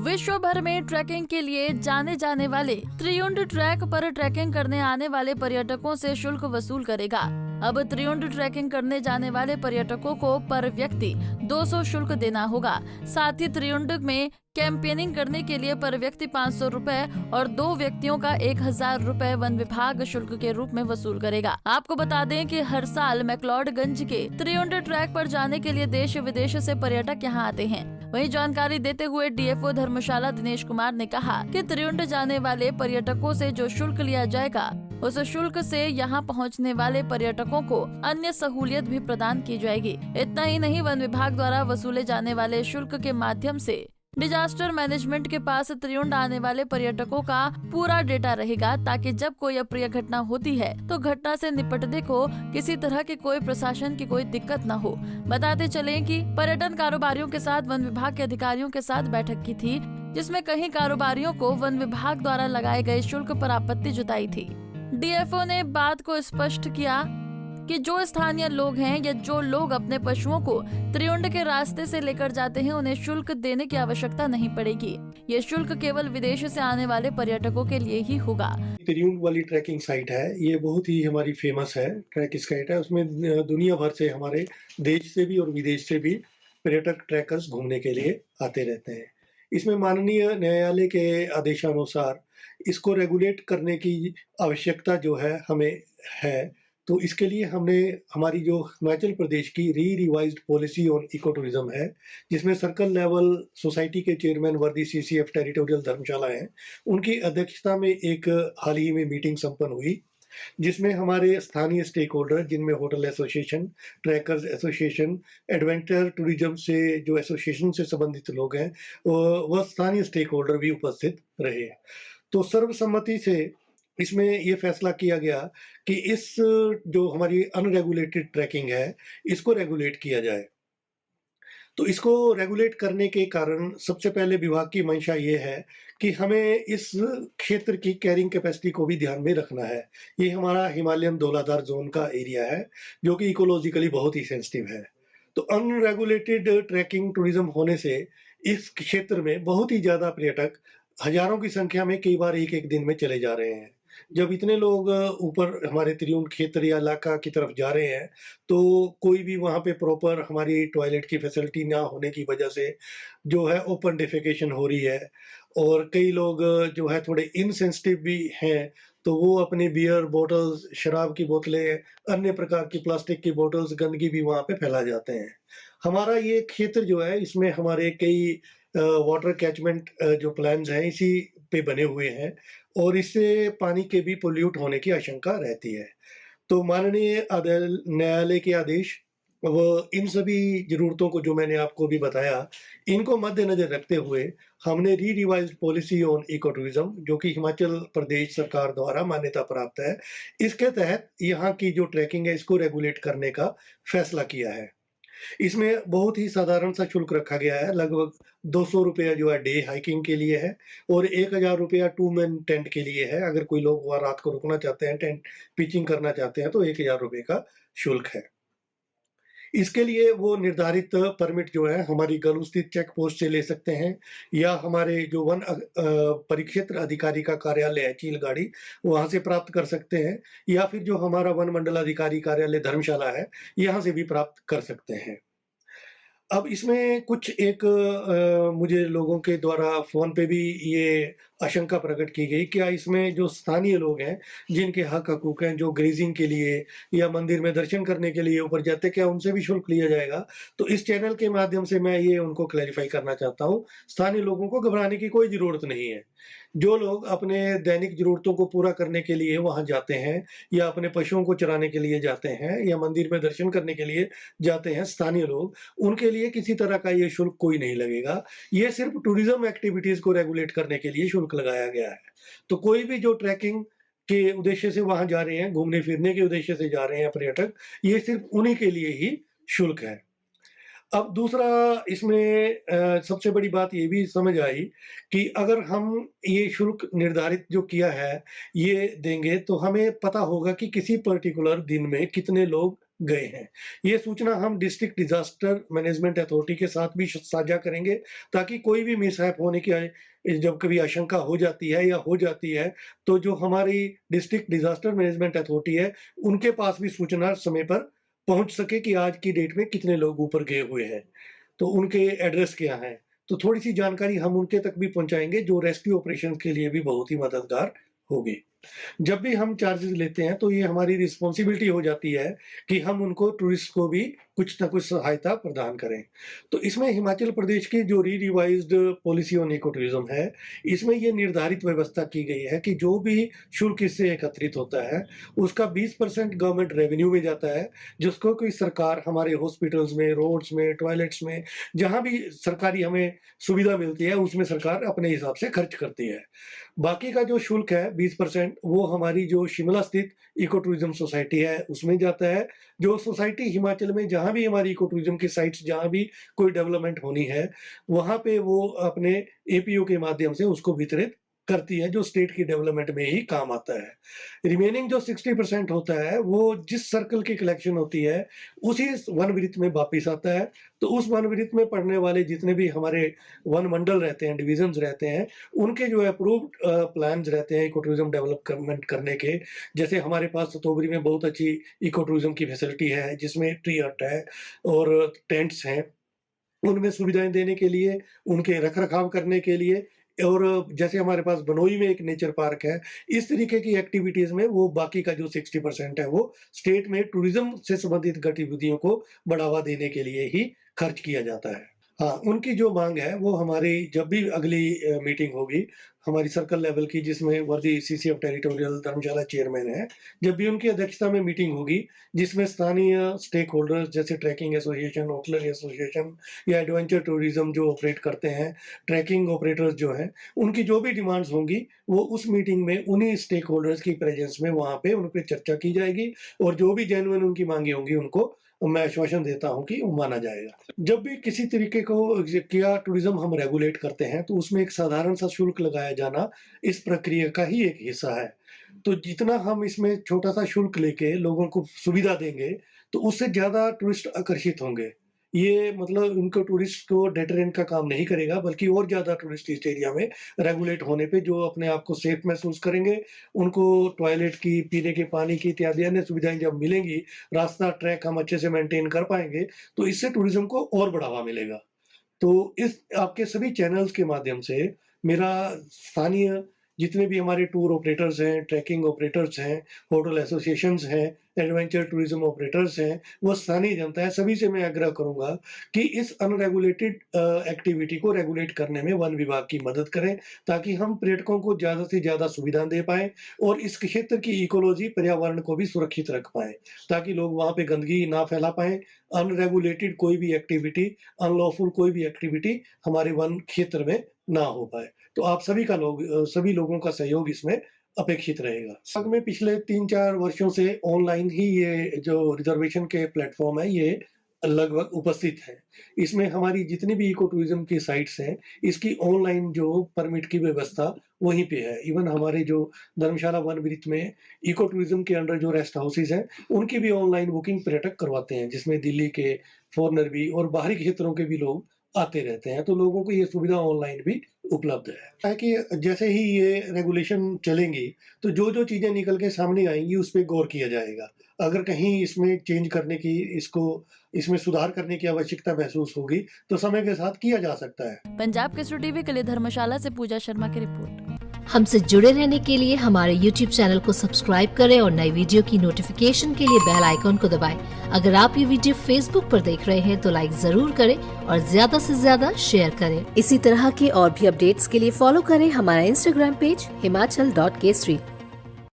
विश्व भर में ट्रैकिंग के लिए जाने जाने वाले त्रियुंड ट्रैक पर ट्रैकिंग करने आने वाले पर्यटकों से शुल्क वसूल करेगा। अब त्रियुंड ट्रैकिंग करने जाने वाले पर्यटकों को पर व्यक्ति 200 शुल्क देना होगा। साथ ही त्रियुंड में कैंपेनिंग करने के लिए पर व्यक्ति 500 रुपए और 2 व्यक्तियों का 1000 रुपए वन विभाग शुल्क के रूप में वसूल करेगा। आपको बता दें कि हर साल मैक्लोडगंज के त्रियुंड ट्रैक पर जाने के लिए देश विदेश से पर्यटक यहाँ आते हैं। वहीं जानकारी देते हुए डीएफओ धर्मशाला दिनेश कुमार ने कहा कि त्रियुंड जाने वाले पर्यटकों से जो शुल्क लिया जाएगा उस शुल्क से यहाँ पहुँचने वाले पर्यटकों को अन्य सहूलियत भी प्रदान की जाएगी। इतना ही नहीं, वन विभाग द्वारा वसूले जाने वाले शुल्क के माध्यम से डिजास्टर मैनेजमेंट के पास त्रियुंड आने वाले पर्यटकों का पूरा डेटा रहेगा, ताकि जब कोई अप्रिय घटना होती है तो घटना से निपटने को किसी तरह की कोई प्रशासन की कोई दिक्कत न हो। बताते चलें कि पर्यटन कारोबारियों के साथ वन विभाग के अधिकारियों के साथ बैठक की थी, जिसमें कई कारोबारियों को वन विभाग द्वारा लगाए गए शुल्क पर आपत्ति जताई थी। डीएफओ ने बात को स्पष्ट किया कि जो स्थानीय लोग हैं या जो लोग अपने पशुओं को त्रियुंड के रास्ते से लेकर जाते हैं उन्हें शुल्क देने की आवश्यकता नहीं पड़ेगी। ये शुल्क केवल विदेश से आने वाले पर्यटकों के लिए ही होगा। त्रियुंड वाली ट्रैकिंग साइट है, ये बहुत ही हमारी फेमस है ट्रैकिंग साइट है। उसमें दुनिया भर से, हमारे देश से भी और विदेश से भी पर्यटक ट्रैकर्स घूमने के लिए आते रहते हैं। इसमें माननीय न्यायालय के आदेशानुसार इसको रेगुलेट करने की आवश्यकता जो है हमें है, तो इसके लिए हमने हमारी जो हिमाचल प्रदेश की revised policy on eco tourism है, जिसमें सर्कल लेवल सोसाइटी के चेयरमैन वर्दी सीसीएफ टेरिटोरियल धर्मशाला हैं, उनकी अध्यक्षता में एक हाल ही में मीटिंग संपन्न हुई, जिसमें हमारे स्थानीय स्टेक होल्डर, जिनमें hotel association, trekkers association, adventure tourism से जो एसोसिएशन से संबंधित लोग हैं, वह स्थानीय स्टेक होल्डर भी उपस्थित रहे। तो सर्वसम्मति से इसमें ये फैसला किया गया कि इस जो हमारी अनरेगुलेटेड ट्रैकिंग है, इसको रेगुलेट किया जाए। तो इसको रेगुलेट करने के कारण सबसे पहले विभाग की मंशा ये है कि हमें इस क्षेत्र की कैरिंग कैपेसिटी को भी ध्यान में रखना है। ये हमारा हिमालयन धौलाधार जोन का एरिया है, जो कि इकोलॉजिकली बहुत ही सेंसिटिव है। तो अनरेगुलेटेड ट्रैकिंग टूरिज्म होने से इस क्षेत्र में बहुत ही ज़्यादा पर्यटक हजारों की संख्या में कई बार एक-एक दिन में चले जा रहे हैं। जब इतने लोग ऊपर हमारे त्रियुंड क्षेत्र या इलाका की तरफ जा रहे हैं, तो कोई भी वहाँ पे प्रॉपर हमारी टॉयलेट की फैसिलिटी ना होने की वजह से जो है ओपन डेफेकेशन हो रही है, और कई लोग जो है थोड़े इनसेंसिटिव भी हैं, तो वो अपनी बियर बॉटल्स, शराब की बोतलें, अन्य प्रकार की प्लास्टिक की बॉटल्स, गंदगी भी वहाँ पे फैला जाते हैं। हमारा ये क्षेत्र जो है, इसमें हमारे कई वाटर कैचमेंट जो प्लान्स हैं इसी पे बने हुए हैं, और इससे पानी के भी पोल्यूट होने की आशंका रहती है। तो माननीय न्यायालय के आदेश व इन सभी ज़रूरतों को जो मैंने आपको भी बताया, इनको मद्देनज़र रखते हुए हमने revised policy on eco tourism, जो कि हिमाचल प्रदेश सरकार द्वारा मान्यता प्राप्त है, इसके तहत यहाँ की जो ट्रैकिंग है इसको रेगुलेट करने का फैसला किया है। इसमें बहुत ही साधारण सा शुल्क रखा गया है, लगभग 200 रुपया जो है डे हाइकिंग के लिए है, और 1000 रुपया टू मैन टेंट के लिए है। अगर कोई लोग वहाँ रात को रुकना चाहते हैं, टेंट पिचिंग करना चाहते हैं, तो 1000 रुपये का शुल्क है। इसके लिए वो निर्धारित परमिट जो है हमारी गलू स्थित चेक पोस्ट से ले सकते हैं, या हमारे जो वन परिक्षेत्र अधिकारी का कार्यालय है चीलगाड़ी, वहाँ से प्राप्त कर सकते हैं, या फिर जो हमारा वन मंडल अधिकारी कार्यालय धर्मशाला है, यहाँ से भी प्राप्त कर सकते हैं। अब इसमें कुछ एक मुझे लोगों के द्वारा फ़ोन पे भी ये आशंका प्रकट की गई, क्या इसमें जो स्थानीय लोग हैं, जिनके हक-हकूक हैं, जो ग्रेज़िंग के लिए या मंदिर में दर्शन करने के लिए ऊपर जाते हैं, क्या उनसे भी शुल्क लिया जाएगा? तो इस चैनल के माध्यम से मैं ये उनको क्लैरिफ़ाई करना चाहता हूँ, स्थानीय लोगों को घबराने की कोई ज़रूरत नहीं है। जो लोग अपने दैनिक ज़रूरतों को पूरा करने के लिए वहाँ जाते हैं, या अपने पशुओं को चराने के लिए जाते हैं, या मंदिर में दर्शन करने के लिए जाते हैं स्थानीय लोग, उनके लिए किसी तरह का ये शुल्क कोई नहीं लगेगा। ये सिर्फ़ टूरिज़्म एक्टिविटीज़ को रेगुलेट करने के लिए शुल्क लगाया गया है। तो कोई भी जो ट्रैकिंग के उद्देश्य से वहाँ जा रहे हैं, घूमने-फिरने के उद्देश्य से जा रहे हैं पर्यटक, ये सिर्फ़ उन्हीं के लिए ही शुल्क है। अब दूसरा इसमें सबसे बड़ी बात ये भी समझ आई कि अगर हम ये शुल्क निर्धारित जो किया है, ये देंगे, तो हमें पता होगा कि किसी पर्टिकुलर दिन में कितने लोग गए हैं। ये सूचना हम डिस्ट्रिक्ट डिजास्टर मैनेजमेंट अथॉरिटी के साथ भी साझा करेंगे, ताकि कोई भी मिसहैप होने की जब कभी आशंका हो जाती है या हो जाती है, तो जो हमारी डिस्ट्रिक्ट डिजास्टर मैनेजमेंट अथॉरिटी है, उनके पास भी सूचना समय पर पहुँच सके कि आज की डेट में कितने लोग ऊपर गए हुए हैं, तो उनके एड्रेस क्या हैं। तो थोड़ी-सी जानकारी हम उनके तक भी पहुँचाएँगे, जो रेस्क्यू ऑपरेशन के लिए भी बहुत ही मददगार होगी। जब भी हम चार्जेज़ लेते हैं, तो ये हमारी रिस्पॉन्सिबिलिटी हो जाती है कि हम उनको टूरिस्ट को भी कुछ न कुछ सहायता प्रदान करें। तो इसमें हिमाचल प्रदेश की जो revised policy on eco tourism है, इसमें ये निर्धारित व्यवस्था की गई है कि जो भी शुल्क इससे एकत्रित होता है, उसका 20% गवर्नमेंट रेवेन्यू में जाता है, जिसको कोई सरकार हमारे हॉस्पिटल्स में, रोड्स में, टॉयलेट्स में, जहाँ भी सरकारी हमें सुविधा मिलती है, उसमें सरकार अपने हिसाब से खर्च करती है। बाकी का जो शुल्क है 20% वो हमारी जो शिमला स्थित इको टूरिज्म सोसाइटी है उसमें जाता है। जो सोसाइटी हिमाचल में जहाँ भी हमारी इको टूरिज्म की साइट्स जहाँ भी कोई डेवलपमेंट होनी है, वहाँ पे वो अपने एपीओ के माध्यम से उसको वितरित करती है, जो स्टेट की डेवलपमेंट में ही काम आता है। रिमेनिंग जो 60% होता है, वो जिस सर्कल की कलेक्शन होती है, उसी वन वृत्त में वापिस आता है। तो उस वन वृत्त में पड़ने वाले जितने भी हमारे वन मंडल रहते हैं, डिविजन्स रहते हैं, उनके जो अप्रूव्ड प्लान्स रहते हैं इको टूरिज्म डेवलपमेंट करने के, जैसे हमारे पास सतोबरी में बहुत अच्छी इको टूरिज्म की फैसिलिटी है, जिसमें ट्री हट है और टेंट्स हैं। उनमें सुविधाएँ देने के लिए, उनके रख-रखाव करने के लिए, और जैसे हमारे पास बनोई में एक नेचर पार्क है, इस तरीके की एक्टिविटीज़ में वो बाकी का जो 60% है, वो स्टेट में टूरिज़्म से संबंधित गतिविधियों को बढ़ावा देने के लिए ही खर्च किया जाता है। हाँ, उनकी जो माँग है, वो हमारी जब भी अगली मीटिंग होगी, हमारी सर्कल लेवल की, जिसमें वर्दी सीसीएफ टेरिटोरियल धर्मशाला चेयरमैन है, जब भी उनकी अध्यक्षता में मीटिंग होगी, जिसमें स्थानीय स्टेक होल्डर्स जैसे ट्रैकिंग एसोसिएशन, ऑक्लरी एसोसिएशन या एडवेंचर टूरिज़्म जो ऑपरेट करते हैं, ट्रैकिंग ऑपरेटर्स जो हैं, उनकी जो भी डिमांड्स होंगी, वो उस मीटिंग में उन्हीं स्टेक होल्डर्स की प्रेज़ेंस में वहाँ पे उन पे चर्चा की जाएगी, और जो भी जेन्युइन उनकी माँगें होंगी, उनको मैं आश्वासन देता हूँ कि वो माना जाएगा। जब भी किसी तरीके को किया टूरिज़्म हम रेगुलेट करते हैं, तो उसमें एक साधारण सा शुल्क लगाया जाना इस प्रक्रिया का ही एक हिस्सा है। तो जितना हम इसमें छोटा-सा शुल्क लेके लोगों को सुविधा देंगे, तो उससे ज़्यादा टूरिस्ट आकर्षित होंगे। ये मतलब उनको टूरिस्ट को डेटरेंट का काम नहीं करेगा, बल्कि और ज़्यादा टूरिस्ट इस एरिया में रेगुलेट होने पे जो अपने आप को सेफ महसूस करेंगे, उनको टॉयलेट की, पीने के पानी की इत्यादि अन्य सुविधाएँ जब मिलेंगी, रास्ता ट्रैक हम अच्छे से मेंटेन कर पाएँगे, तो इससे टूरिज़्म को और बढ़ावा मिलेगा। तो इस आपके सभी चैनल्स के माध्यम से मेरा स्थानीय जितने भी हमारे टूर ऑपरेटर्स हैं, ट्रैकिंग ऑपरेटर्स हैं, होटल एसोसिएशंस हैं, एडवेंचर टूरिज़्म ऑपरेटर्स हैं, वो स्थानीय जनता है, सभी से मैं आग्रह करूँगा कि इस अनरेगुलेटेड एक्टिविटी को रेगुलेट करने में वन विभाग की मदद करें, ताकि हम पर्यटकों को ज़्यादा से ज़्यादा सुविधा दे पाएँ और इस क्षेत्र की इकोलॉजी, पर्यावरण को भी सुरक्षित रख पाएँ, ताकि लोग वहाँ पे गंदगी ना फैला पाएँ। अनरेगुलेटेड कोई भी एक्टिविटी, अनलॉफुल कोई भी एक्टिविटी हमारे वन क्षेत्र में ना हो पाए। तो आप सभी लोगों का सहयोग इसमें अपेक्षित रहेगा। संघ में पिछले 3-4 वर्षों से ऑनलाइन ही ये जो रिज़र्वेशन के प्लेटफ़ॉर्म है, ये लगभग उपस्थित है। इसमें हमारी जितनी भी इको टूरिज़्म की साइट्स हैं, इसकी ऑनलाइन जो परमिट की व्यवस्था वहीं पे है। इवन हमारे जो धर्मशाला वन वृत्त में इको टूरिज़्म के अंडर जो रेस्ट हाउसेज़ हैं, उनकी भी ऑनलाइन बुकिंग पर्यटक करवाते हैं, जिसमें दिल्ली के, फॉरेनर भी और बाहरी क्षेत्रों के भी लोग आते रहते हैं, तो लोगों को ये सुविधा ऑनलाइन भी उपलब्ध है। कि जैसे ही ये रेगुलेशन चलेंगी, तो जो-जो चीज़ें निकल के सामने आएँगी, उस पे गौर किया जाएगा। अगर कहीं इसमें चेंज करने की, इसमें सुधार करने की आवश्यकता महसूस होगी, तो समय के साथ किया जा सकता है। पंजाब केसरी टीवी के लिए धर्मशाला से पूजा शर्मा की रिपोर्ट। हमसे जुड़े रहने के लिए हमारे YouTube चैनल को सब्सक्राइब करें और नई वीडियो की नोटिफिकेशन के लिए बेल आइकॉन को दबाएं। अगर आप ये वीडियो Facebook पर देख रहे हैं तो लाइक जरूर करें और ज्यादा से ज्यादा शेयर करें। इसी तरह के और भी अपडेट्स के लिए फॉलो करें हमारा Instagram पेज himachal.kesri।